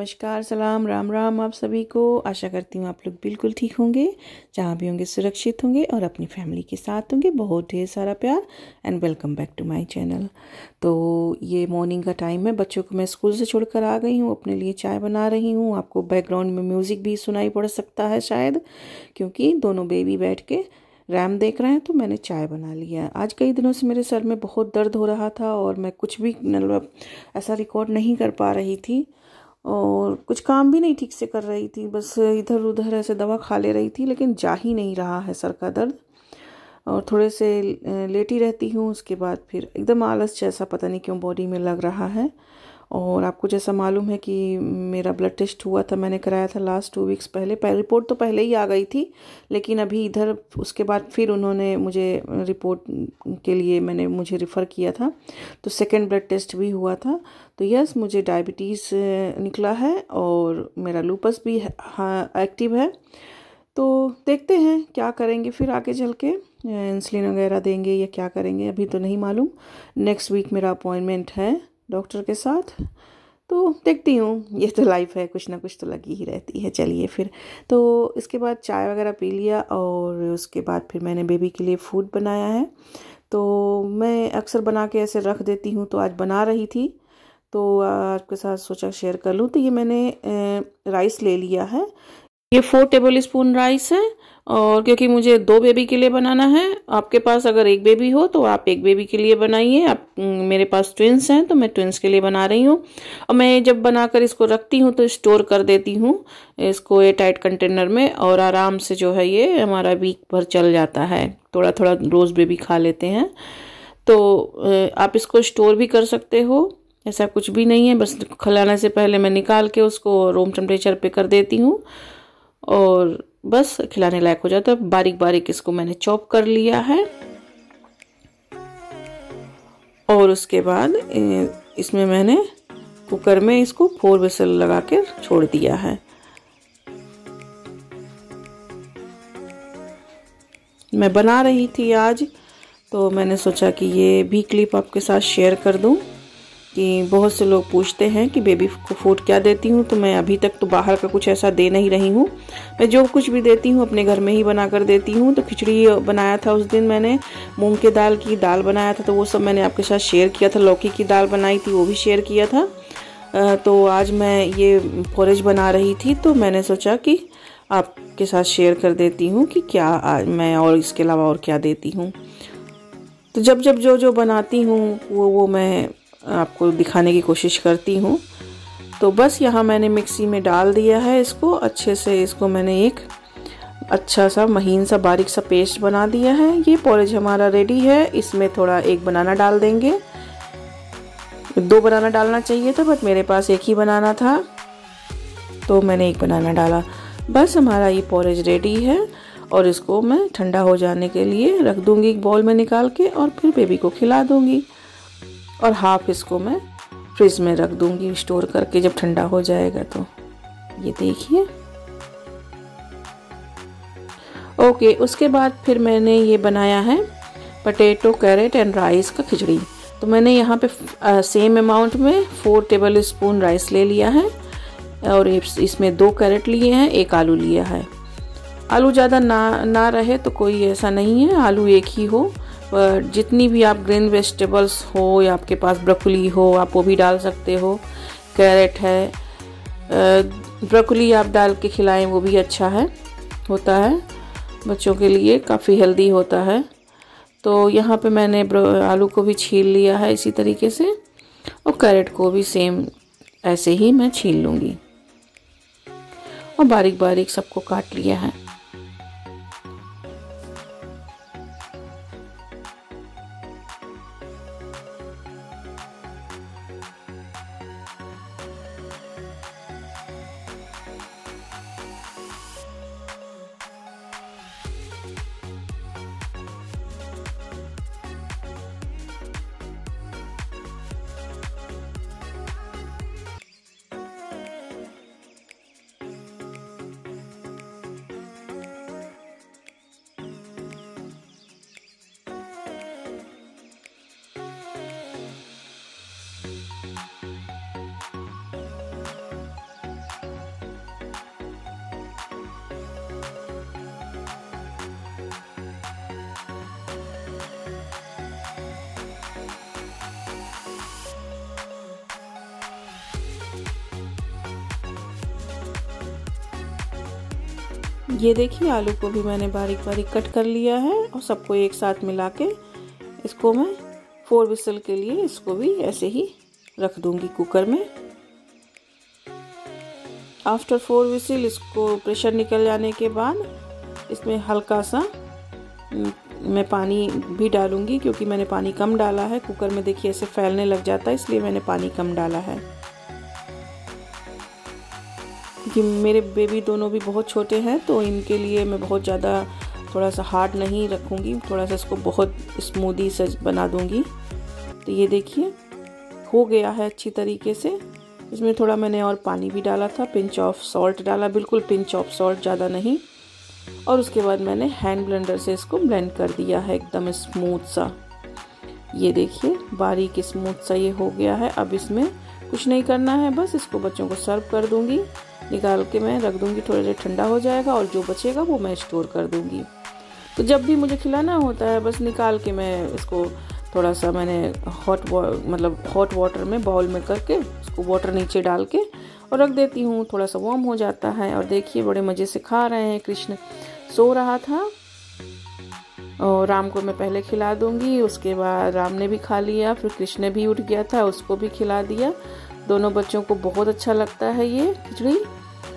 नमस्कार, सलाम, राम राम आप सभी को। आशा करती हूँ आप लोग बिल्कुल ठीक होंगे, जहाँ भी होंगे सुरक्षित होंगे और अपनी फैमिली के साथ होंगे। बहुत ढेर सारा प्यार and welcome back to my channel. तो ये मॉर्निंग का टाइम है, बच्चों को मैं स्कूल से छोड़कर आ गई हूँ, अपने लिए चाय बना रही हूँ। आपको बैकग्राउंड में म्यूज़िक भी सुनाई पड़ सकता है शायद, क्योंकि दोनों बेबी बैठ के रैम देख रहे हैं। तो मैंने चाय बना लिया। आज कई दिनों से मेरे सर में बहुत दर्द हो रहा था और मैं कुछ भी मतलब ऐसा रिकॉर्ड नहीं कर पा रही थी और कुछ काम भी नहीं ठीक से कर रही थी। बस इधर उधर ऐसे दवा खा ले रही थी, लेकिन जा ही नहीं रहा है सर का दर्द। और थोड़े से लेटी रहती हूँ, उसके बाद फिर एकदम आलस जैसा पता नहीं क्यों बॉडी में लग रहा है। और आपको जैसा मालूम है कि मेरा ब्लड टेस्ट हुआ था, मैंने कराया था लास्ट 2 वीक्स पहले। रिपोर्ट तो पहले ही आ गई थी, लेकिन अभी इधर उसके बाद फिर उन्होंने मुझे रिपोर्ट के लिए मुझे रिफ़र किया था। तो सेकंड ब्लड टेस्ट भी हुआ था। तो यस, मुझे डायबिटीज़ निकला है और मेरा लूपस भी एक्टिव है। तो देखते हैं क्या करेंगे फिर आगे चल के, इंसुलिन वगैरह देंगे या क्या करेंगे, अभी तो नहीं मालूम। नेक्स्ट वीक मेरा अपॉइंटमेंट है डॉक्टर के साथ, तो देखती हूँ। ये तो लाइफ है, कुछ ना कुछ तो लगी ही रहती है। चलिए फिर, तो इसके बाद चाय वगैरह पी लिया और उसके बाद फिर मैंने बेबी के लिए फूड बनाया है। तो मैं अक्सर बना के ऐसे रख देती हूँ, तो आज बना रही थी तो आपके साथ सोचा शेयर कर लूँ। तो ये मैंने राइस ले लिया है, ये 4 टेबल स्पून राइस है। और क्योंकि मुझे 2 बेबी के लिए बनाना है, आपके पास अगर एक बेबी हो तो आप एक बेबी के लिए बनाइए। आप मेरे पास ट्विंस हैं तो मैं ट्विंस के लिए बना रही हूँ। और मैं जब बनाकर इसको रखती हूँ तो स्टोर कर देती हूँ इसको एयर टाइट कंटेनर में, और आराम से जो है ये हमारा वीक भर चल जाता है। थोड़ा थोड़ा रोज़ बेबी खा लेते हैं, तो आप इसको स्टोर भी कर सकते हो, ऐसा कुछ भी नहीं है। बस खिलाने से पहले मैं निकाल के उसको रूम टेम्परेचर पे कर देती हूँ और बस खिलाने लायक हो जाता है। बारीक बारीक इसको मैंने चॉप कर लिया है और उसके बाद इसमें मैंने कुकर में इसको 4 विसल लगा के छोड़ दिया है। मैं बना रही थी आज, तो मैंने सोचा कि ये भी क्लिप आपके साथ शेयर कर दूं कि बहुत से लोग पूछते हैं कि बेबी को फूड क्या देती हूँ। तो मैं अभी तक तो बाहर का कुछ ऐसा दे नहीं रही हूँ। मैं जो कुछ भी देती हूँ अपने घर में ही बना कर देती हूँ। तो खिचड़ी बनाया था उस दिन, मैंने मूंग के दाल की दाल बनाया था, तो वो सब मैंने आपके साथ शेयर किया था। लौकी की दाल बनाई थी, वो भी शेयर किया था। तो आज मैं ये पोरेज बना रही थी, तो मैंने सोचा कि आपके साथ शेयर कर देती हूँ कि क्या आज मैं और इसके अलावा और क्या देती हूँ। तो जब जब जो जो बनाती हूँ वो मैं आपको दिखाने की कोशिश करती हूँ। तो बस यहाँ मैंने मिक्सी में डाल दिया है इसको अच्छे से। इसको मैंने एक अच्छा सा महीन सा बारीक सा पेस्ट बना दिया है। ये पोरेज हमारा रेडी है। इसमें थोड़ा 1 बनाना डाल देंगे। 2 बनाना डालना चाहिए था, बट मेरे पास 1 ही बनाना था, तो मैंने 1 बनाना डाला। बस हमारा ये पोरेज रेडी है और इसको मैं ठंडा हो जाने के लिए रख दूंगी एक बाउल में निकाल के, और फिर बेबी को खिला दूंगी। और हाफ इसको मैं फ्रिज में रख दूंगी स्टोर करके, जब ठंडा हो जाएगा। तो ये देखिए। ओके, उसके बाद फिर मैंने ये बनाया है पोटैटो, कैरेट एंड राइस का खिचड़ी। तो मैंने यहाँ पे सेम अमाउंट में 4 टेबल स्पून राइस ले लिया है और इसमें 2 कैरेट लिए हैं, 1 आलू लिया है। आलू ज़्यादा ना रहे तो कोई ऐसा नहीं है, आलू 1 ही हो। जितनी भी आप ग्रीन वेजिटेबल्स हो या आपके पास ब्रोकली हो आप वो भी डाल सकते हो। कैरेट है, ब्रोकली आप डाल के खिलाएं वो भी अच्छा है, होता है बच्चों के लिए, काफ़ी हेल्दी होता है। तो यहाँ पे मैंने आलू को भी छील लिया है इसी तरीके से, और कैरेट को भी सेम ऐसे ही मैं छील लूँगी और बारीक बारीक सबको काट लिया है। ये देखिए आलू को भी मैंने बारीक बारीक कट कर लिया है और सबको एक साथ मिला के इसको मैं 4 विसल के लिए इसको भी ऐसे ही रख दूंगी कुकर में। आफ्टर 4 विसल इसको प्रेशर निकल जाने के बाद इसमें हल्का सा मैं पानी भी डालूंगी, क्योंकि मैंने पानी कम डाला है। कुकर में देखिए ऐसे फैलने लग जाता है, इसलिए मैंने पानी कम डाला है। कि मेरे बेबी दोनों भी बहुत छोटे हैं तो इनके लिए मैं बहुत ज़्यादा थोड़ा सा हार्ड नहीं रखूँगी, थोड़ा सा इसको बहुत स्मूदी से बना दूँगी। तो ये देखिए हो गया है अच्छी तरीके से। इसमें थोड़ा मैंने और पानी भी डाला था, पिंच ऑफ सॉल्ट डाला, बिल्कुल पिंच ऑफ सॉल्ट, ज़्यादा नहीं। और उसके बाद मैंने हैंड ब्लेंडर से इसको ब्लेंड कर दिया है एकदम स्मूथ सा। ये देखिए बारीक स्मूथ सा ये हो गया है। अब इसमें कुछ नहीं करना है, बस इसको बच्चों को सर्व कर दूंगी। निकाल के मैं रख दूंगी, थोड़ा देर ठंडा हो जाएगा और जो बचेगा वो मैं स्टोर कर दूंगी। तो जब भी मुझे खिलाना होता है बस निकाल के मैं इसको थोड़ा सा मैंने हॉट वाटर में बाउल में करके उसको वाटर नीचे डाल के और रख देती हूँ, थोड़ा सा वार्म हो जाता है। और देखिए बड़े मज़े से खा रहे हैं। कृष्ण सो रहा था और राम को मैं पहले खिला दूंगी, उसके बाद राम ने भी खा लिया, फिर कृष्ण भी उठ गया था, उसको भी खिला दिया। दोनों बच्चों को बहुत अच्छा लगता है ये खिचड़ी,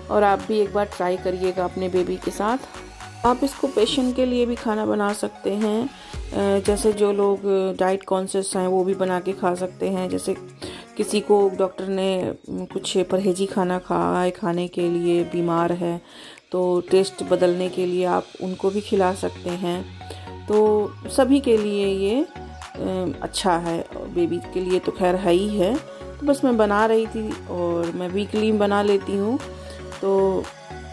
और आप भी एक बार ट्राई करिएगा अपने बेबी के साथ। आप इसको पेशेंट के लिए भी खाना बना सकते हैं, जैसे जो लोग डाइट कॉन्शियस हैं वो भी बना के खा सकते हैं। जैसे किसी को डॉक्टर ने कुछ परहेजी खाना खाने के लिए बीमार है तो टेस्ट बदलने के लिए आप उनको भी खिला सकते हैं। तो सभी के लिए ये अच्छा है, बेबी के लिए तो खैर है ही है। तो बस मैं बना रही थी और मैं वीकली बना लेती हूँ, तो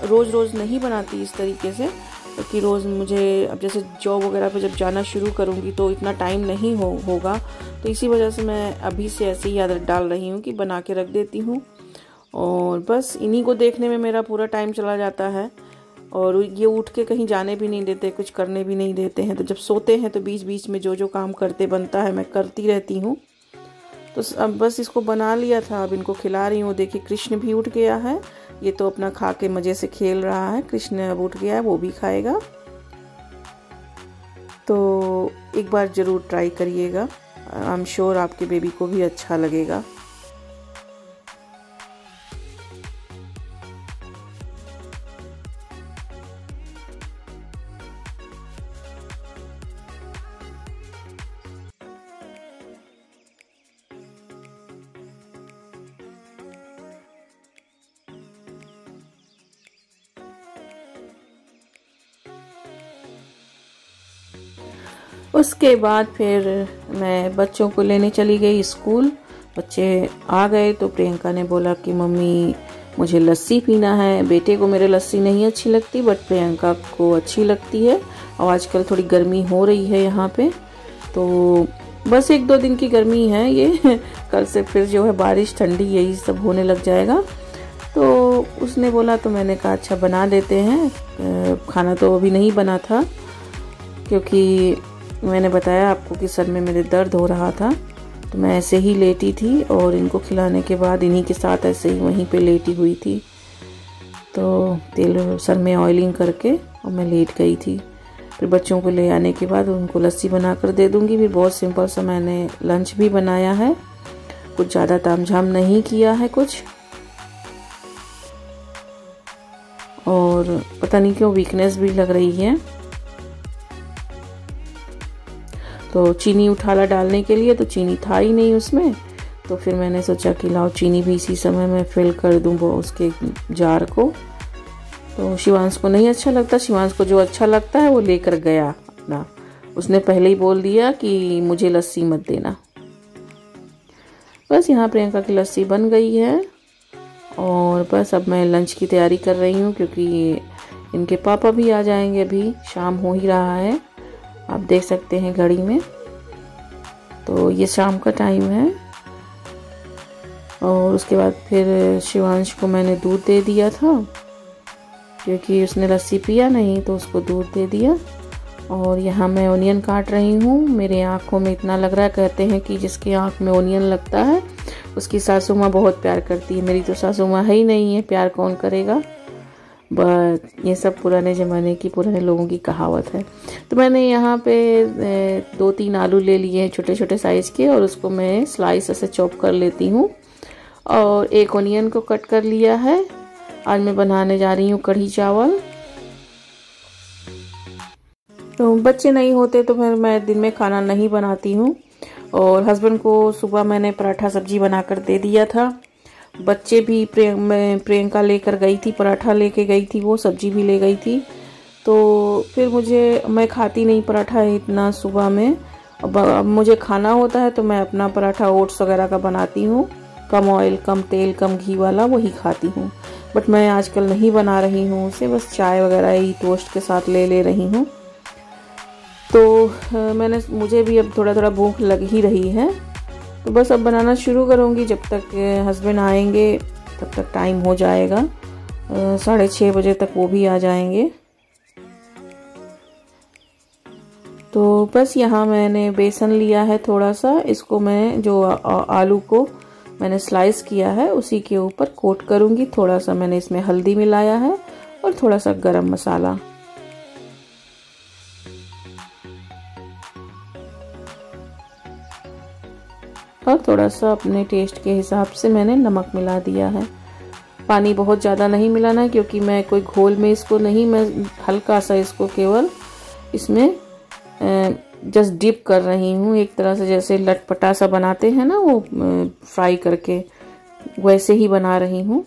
रोज़ रोज़ नहीं बनाती इस तरीके से, क्योंकि रोज़ मुझे अब जैसे जॉब वगैरह पे जब जाना शुरू करूँगी तो इतना टाइम नहीं होगा। तो इसी वजह से मैं अभी से ऐसे ही आदत डाल रही हूँ कि बना के रख देती हूँ, और बस इन्हीं को देखने में मेरा पूरा टाइम चला जाता है। और ये उठ के कहीं जाने भी नहीं देते, कुछ करने भी नहीं देते हैं। तो जब सोते हैं तो बीच बीच में जो काम करते बनता है मैं करती रहती हूँ। तो अब बस इसको बना लिया था, अब इनको खिला रही हूँ। देखिए कृष्ण भी उठ गया है, ये तो अपना खा के मज़े से खेल रहा है। कृष्ण अब उठ गया है, वो भी खाएगा। तो एक बार ज़रूर ट्राई करिएगा, आई एम श्योर आपके बेबी को भी अच्छा लगेगा। उसके बाद फिर मैं बच्चों को लेने चली गई स्कूल। बच्चे आ गए तो प्रियंका ने बोला कि मम्मी मुझे लस्सी पीना है। बेटे को मेरे लस्सी नहीं अच्छी लगती, बट प्रियंका को अच्छी लगती है। और आजकल थोड़ी गर्मी हो रही है यहाँ पे, तो बस 1-2 दिन की गर्मी है ये कल से फिर जो है बारिश ठंडी यही सब होने लग जाएगा। तो उसने बोला, तो मैंने कहा अच्छा बना देते हैं। खाना तो अभी नहीं बना था, क्योंकि मैंने बताया आपको कि सर में मेरे दर्द हो रहा था, तो मैं ऐसे ही लेटी थी और इनको खिलाने के बाद इन्हीं के साथ ऐसे ही वहीं पे लेटी हुई थी। तो तेल सर में ऑयलिंग करके और मैं लेट गई थी। फिर बच्चों को ले आने के बाद उनको लस्सी बना कर दे दूँगी। फिर बहुत सिंपल सा मैंने लंच भी बनाया है, कुछ ज़्यादा तामझाम नहीं किया है कुछ। और पता नहीं क्यों वीकनेस भी लग रही है, तो चीनी उठाला डालने के लिए तो चीनी था ही नहीं उसमें। तो फिर मैंने सोचा कि लाओ चीनी भी इसी समय में फिल कर दूँ वो उसके जार को। तो शिवांश को नहीं अच्छा लगता, शिवांश को जो अच्छा लगता है वो लेकर गया अपना। उसने पहले ही बोल दिया कि मुझे लस्सी मत देना। बस यहाँ प्रियंका की लस्सी बन गई है और बस अब मैं लंच की तैयारी कर रही हूँ, क्योंकि इनके पापा भी आ जाएंगे। अभी शाम हो ही रहा है, आप देख सकते हैं घड़ी में, तो ये शाम का टाइम है। और उसके बाद फिर शिवांश को मैंने दूध दे दिया था, क्योंकि उसने लस्सी पिया नहीं, तो उसको दूध दे दिया। और यहाँ मैं ओनियन काट रही हूँ। मेरे आँखों में इतना लग रहा है, कहते हैं कि जिसकी आँख में ओनियन लगता है उसकी सासू माँ बहुत प्यार करती है। मेरी तो सासू माँ है ही नहीं है, प्यार कौन करेगा। ये सब पुराने ज़माने की, पुराने लोगों की कहावत है। तो मैंने यहाँ पे 2-3 आलू ले लिए हैं छोटे छोटे साइज़ के, और उसको मैं स्लाइस ऐसे चॉप कर लेती हूँ। और एक ऑनियन को कट कर लिया है। आज मैं बनाने जा रही हूँ कढ़ी चावल। तो बच्चे नहीं होते तो फिर मैं दिन में खाना नहीं बनाती हूँ। और हस्बैंड को सुबह मैंने पराठा सब्जी बनाकर दे दिया था। बच्चे भी प्रियंका लेकर गई थी, पराठा लेके गई थी, वो सब्जी भी ले गई थी। तो फिर मैं खाती नहीं पराठा इतना सुबह में। अब मुझे खाना होता है तो मैं अपना पराठा ओट्स वगैरह का बनाती हूँ, कम ऑयल, कम तेल, कम घी वाला, वही खाती हूँ। बट मैं आजकल नहीं बना रही हूँ उसे, बस चाय वगैरह ही टोस्ट के साथ ले रही हूँ। तो मुझे भी अब थोड़ा थोड़ा भूख लग ही रही है, तो बस अब बनाना शुरू करूँगी। जब तक हस्बैंड आएंगे तब तक टाइम हो जाएगा, 6:30 बजे तक वो भी आ जाएंगे। तो बस यहाँ मैंने बेसन लिया है थोड़ा सा, इसको मैं जो आलू को मैंने स्लाइस किया है उसी के ऊपर कोट करूँगी। थोड़ा सा मैंने इसमें हल्दी मिलाया है और थोड़ा सा गरम मसाला। और थोड़ा सा अपने टेस्ट के हिसाब से मैंने नमक मिला दिया है। पानी बहुत ज़्यादा नहीं मिलाना है, क्योंकि मैं कोई घोल में इसको नहीं, मैं हल्का सा इसको केवल इसमें जस्ट डिप कर रही हूँ, एक तरह से जैसे लटपटा सा बनाते हैं ना वो फ्राई करके, वैसे ही बना रही हूँ।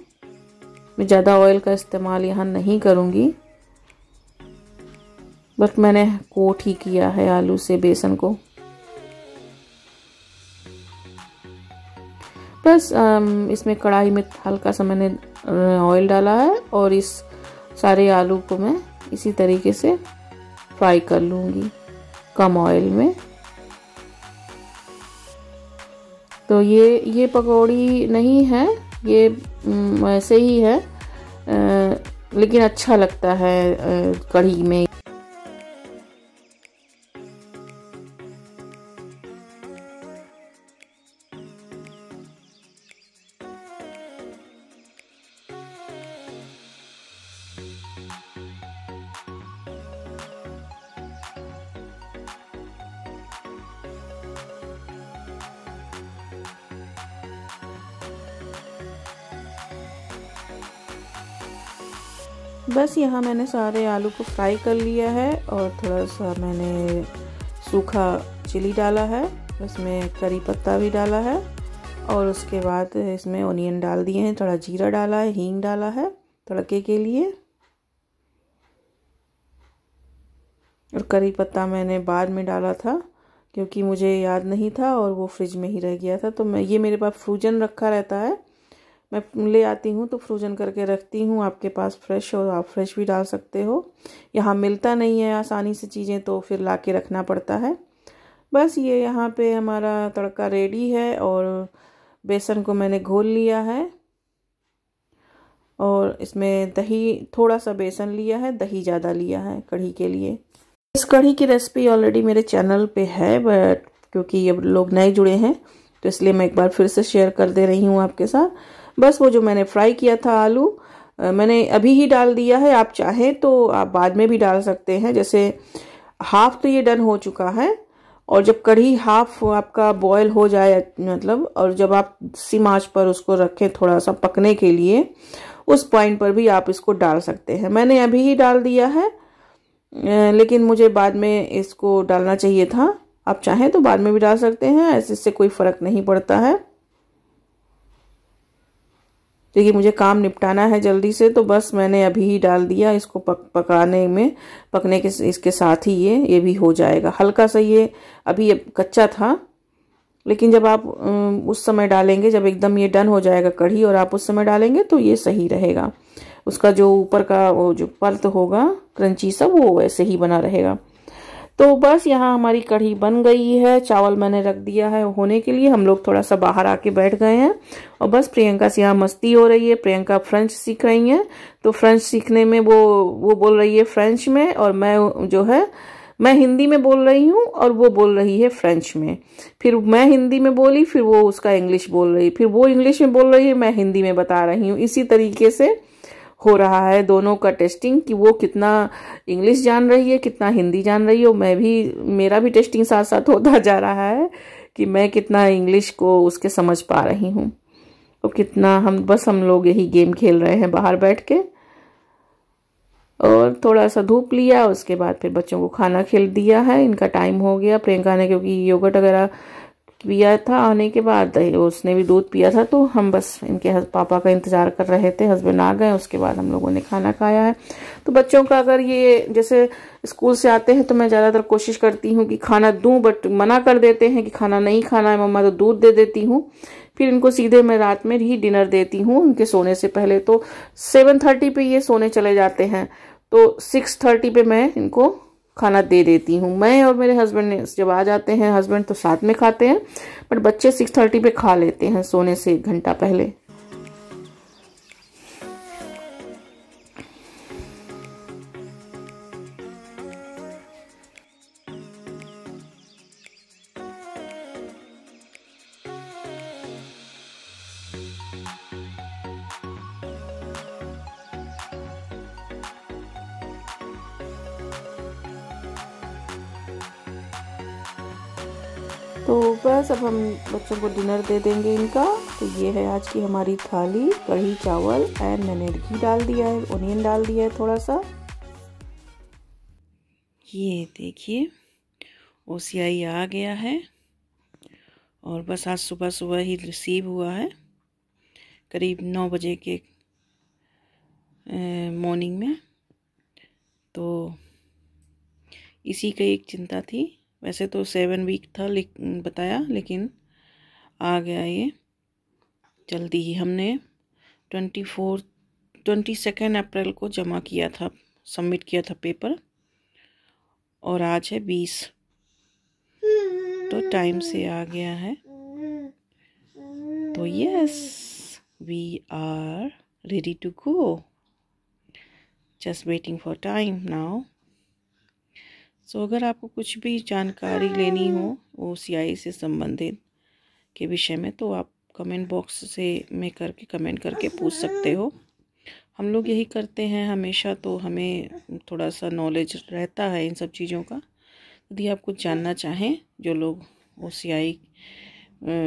मैं ज़्यादा ऑयल का इस्तेमाल यहाँ नहीं करूँगी, बट मैंने कोट ही किया है आलू से बेसन को। बस इसमें कढ़ाई में हल्का सा मैंने ऑयल डाला है, और इस सारे आलू को मैं इसी तरीके से फ्राई कर लूँगी कम ऑयल में। तो ये पकौड़ी नहीं है, ये वैसे ही है, लेकिन अच्छा लगता है कढ़ी में। बस यहाँ मैंने सारे आलू को फ्राई कर लिया है, और थोड़ा सा मैंने सूखा चिली डाला है, उसमें करी पत्ता भी डाला है, और उसके बाद इसमें ऑनियन डाल दिए हैं, थोड़ा जीरा डाला है, हींग डाला है तड़के के लिए, और करी पत्ता मैंने बाद में डाला था क्योंकि मुझे याद नहीं था और वो फ्रिज में ही रह गया था। तो ये मेरे पास फ्रोजन रखा रहता है, मैं ले आती हूँ तो फ्रोजन करके रखती हूँ। आपके पास फ्रेश हो, आप फ्रेश भी डाल सकते हो। यहाँ मिलता नहीं है आसानी से चीज़ें, तो फिर ला के रखना पड़ता है। बस ये यहाँ पे हमारा तड़का रेडी है, और बेसन को मैंने घोल लिया है, और इसमें दही, थोड़ा सा बेसन लिया है, दही ज़्यादा लिया है कढ़ी के लिए। इस कढ़ी की रेसिपी ऑलरेडी मेरे चैनल पे है, बट क्योंकि अब लोग नए जुड़े हैं तो इसलिए मैं एक बार फिर से शेयर कर दे रही हूँ आपके साथ। बस वो जो मैंने फ्राई किया था आलू, मैंने अभी ही डाल दिया है। आप चाहें तो आप बाद में भी डाल सकते हैं। जैसे हाफ तो ये डन हो चुका है, और जब कढ़ी हाफ आपका बॉयल हो जाए, मतलब, और जब आप सिम आंच पर उसको रखें थोड़ा सा पकने के लिए, उस पॉइंट पर भी आप इसको डाल सकते हैं। मैंने अभी ही डाल दिया है, लेकिन मुझे बाद में इसको डालना चाहिए था। आप चाहें तो बाद में भी डाल सकते हैं, ऐसे इससे कोई फ़र्क नहीं पड़ता है, क्योंकि मुझे काम निपटाना है जल्दी से। तो बस मैंने अभी ही डाल दिया इसको, पकने के इसके साथ ही ये भी हो जाएगा। हल्का सा ये अभी कच्चा था, लेकिन जब आप उस समय डालेंगे, जब एकदम ये डन हो जाएगा कढ़ी और आप उस समय डालेंगे तो ये सही रहेगा। उसका जो ऊपर का वो जो परत होगा क्रंची सा, वो वैसे ही बना रहेगा। तो बस यहाँ हमारी कढ़ी बन गई है। चावल मैंने रख दिया है होने के लिए। हम लोग थोड़ा सा बाहर आके बैठ गए हैं, और बस प्रियंका से यहाँ मस्ती हो रही है। प्रियंका फ्रेंच सीख रही है, तो फ्रेंच सीखने में वो बोल रही है फ्रेंच में, और मैं हिंदी में बोल रही हूँ और वो बोल रही है फ्रेंच में। फिर मैं हिंदी में बोली, फिर वो उसका इंग्लिश बोल रही, फिर वो इंग्लिश में बोल रही है, मैं हिंदी में बता रही हूँ। इसी तरीके से हो रहा है दोनों का टेस्टिंग कि वो कितना इंग्लिश जान रही है, कितना हिंदी जान रही है। मैं भी, मेरा भी टेस्टिंग साथ साथ होता जा रहा है कि मैं कितना इंग्लिश को उसके समझ पा रही हूँ। तो कितना हम लोग यही गेम खेल रहे हैं बाहर बैठ के, और थोड़ा सा धूप लिया। उसके बाद फिर बच्चों को खाना खिला दिया है। इनका टाइम हो गया। प्रियंका ने क्योंकि योगर्ट वगैरह पिया था आने के बाद, उसने भी दूध पिया था, तो हम बस इनके पापा का इंतज़ार कर रहे थे। हस्बैंड आ गए, उसके बाद हम लोगों ने खाना खाया है। तो बच्चों का अगर ये जैसे स्कूल से आते हैं तो मैं ज़्यादातर कोशिश करती हूँ कि खाना दूँ, बट मना कर देते हैं कि खाना नहीं खाना है मम्मा, तो दूध दे देती हूँ। फिर इनको सीधे मैं रात में ही डिनर देती हूँ उनके सोने से पहले। तो 7:30 पे ये सोने चले जाते हैं, तो 6:30 पे मैं इनको खाना दे देती हूँ। मैं और मेरे हस्बैंड जब आ जाते हैं, हस्बैंड तो साथ में खाते हैं, बट बच्चे 6:30 पे खा लेते हैं सोने से 1 घंटा पहले। तो बस अब हम बच्चों को डिनर दे देंगे इनका। तो ये है आज की हमारी थाली, कढ़ी चावल, एंड मैंने घी डाल दिया है, ओनियन डाल दिया है थोड़ा सा। ये देखिए OCI आ गया है, और बस आज सुबह सुबह ही रिसीव हुआ है, करीब 9 बजे के मॉर्निंग में। तो इसी का एक चिंता थी। वैसे तो 7 वीक था बताया, लेकिन आ गया ये जल्दी ही। हमने 22 अप्रैल को जमा किया था, सबमिट किया था पेपर, और आज है 20, तो टाइम से आ गया है। तो yes, we are ready to go, just waiting for time now. So अगर आपको कुछ भी जानकारी लेनी हो OCI से संबंधित के विषय में, तो आप कमेंट बॉक्स से में करके कमेंट करके पूछ सकते हो। हम लोग यही करते हैं हमेशा, तो हमें थोड़ा सा नॉलेज रहता है इन सब चीज़ों का। यदि आप कुछ जानना चाहें, जो लोग OCI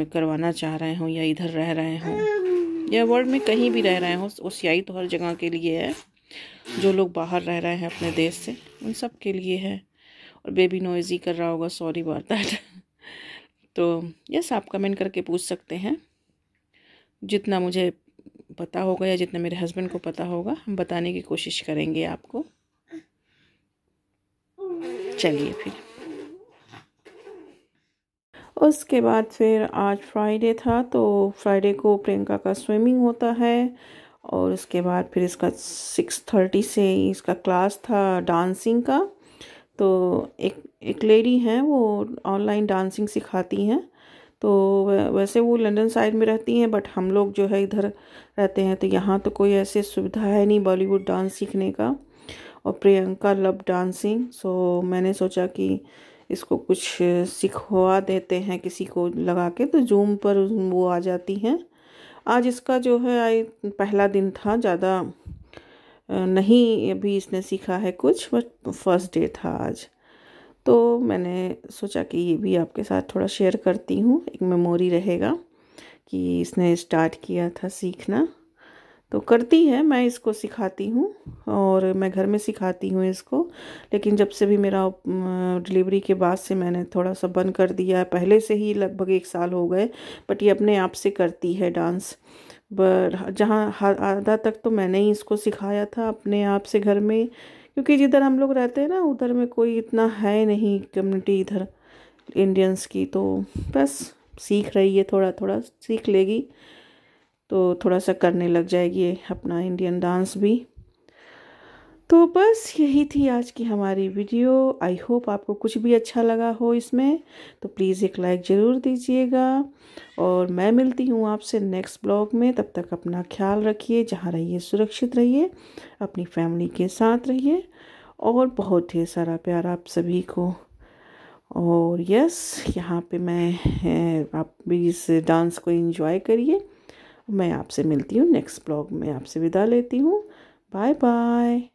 करवाना चाह रहे हों, या इधर रह रहे हों, या वर्ल्ड में कहीं भी रह रहे हों, OCI तो हर जगह के लिए है। जो लोग बाहर रह रहे हैं अपने देश से, उन सब के लिए है। और बेबी नॉइज़ी कर रहा होगा, सॉरी अबाउट दैट। तो यस, आप कमेंट करके पूछ सकते हैं। जितना मुझे पता होगा या जितना मेरे हस्बैंड को पता होगा, हम बताने की कोशिश करेंगे आपको। चलिए फिर उसके बाद फिर आज फ्राइडे था, तो फ्राइडे को प्रियंका का स्विमिंग होता है, और उसके बाद फिर इसका 6:30 से इसका क्लास था डांसिंग का। तो एक लेडी हैं, वो ऑनलाइन डांसिंग सिखाती हैं। तो वैसे वो लंदन साइड में रहती हैं, बट हम लोग जो है इधर रहते हैं, तो यहाँ तो कोई ऐसी सुविधा है नहीं बॉलीवुड डांस सीखने का। और प्रियंका लव डांसिंग, सो मैंने सोचा कि इसको कुछ सिखवा देते हैं किसी को लगा के। तो जूम पर वो आ जाती हैं। आज इसका जो है पहला दिन था, ज़्यादा नहीं अभी इसने सीखा है कुछ, बट फर्स्ट डे था आज। तो मैंने सोचा कि ये भी आपके साथ थोड़ा शेयर करती हूँ, एक मेमोरी रहेगा कि इसने स्टार्ट किया था सीखना। तो करती है, मैं इसको सिखाती हूँ, और मैं घर में सिखाती हूँ इसको। लेकिन जब से भी मेरा डिलीवरी के बाद से मैंने थोड़ा सा बंद कर दिया है। पहले से ही लगभग 1 साल हो गए, बट ये अपने आप से करती है डांस। पर जहाँ आधा तक तो मैंने ही इसको सिखाया था अपने आप से घर में, क्योंकि जिधर हम लोग रहते हैं ना, उधर में कोई इतना है नहीं कम्युनिटी इधर इंडियंस की। तो बस सीख रही है, थोड़ा थोड़ा सीख लेगी तो थोड़ा सा करने लग जाएगी अपना इंडियन डांस भी। तो बस यही थी आज की हमारी वीडियो। आई होप आपको कुछ भी अच्छा लगा हो इसमें, तो प्लीज़ एक लाइक ज़रूर दीजिएगा। और मैं मिलती हूँ आपसे नेक्स्ट ब्लॉग में। तब तक अपना ख्याल रखिए, जहाँ रहिए सुरक्षित रहिए, अपनी फैमिली के साथ रहिए, और बहुत ढेर सारा प्यार आप सभी को। और यस, यहाँ पे मैं आप भी इस डांस को एंजॉय करिए। मैं आपसे मिलती हूँ नेक्स्ट ब्लॉग में, आपसे विदा लेती हूँ। Bye bye.